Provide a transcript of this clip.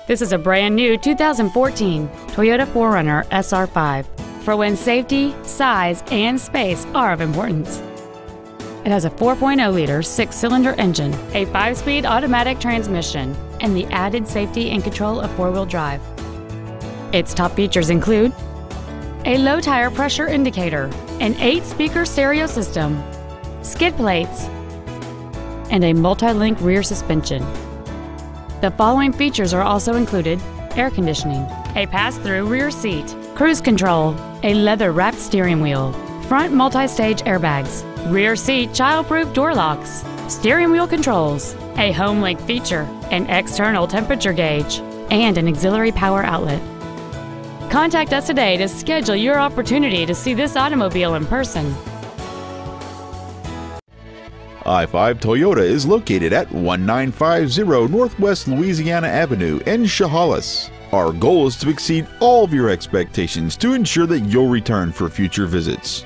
This is a brand new 2014 Toyota 4Runner SR5 for when safety, size, and space are of importance. It has a 4.0-liter six-cylinder engine, a 5-speed automatic transmission, and the added safety and control of four-wheel drive. Its top features include a low tire pressure indicator, an 8-speaker stereo system, skid plates, and a multi-link rear suspension. The following features are also included: air conditioning, a pass-through rear seat, cruise control, a leather-wrapped steering wheel, front multi-stage airbags, rear seat child-proof door locks, steering wheel controls, a home link feature, an external temperature gauge, and an auxiliary power outlet. Contact us today to schedule your opportunity to see this automobile in person. I-5 Toyota is located at 1950 Northwest Louisiana Avenue in Chehalis. Our goal is to exceed all of your expectations to ensure that you'll return for future visits.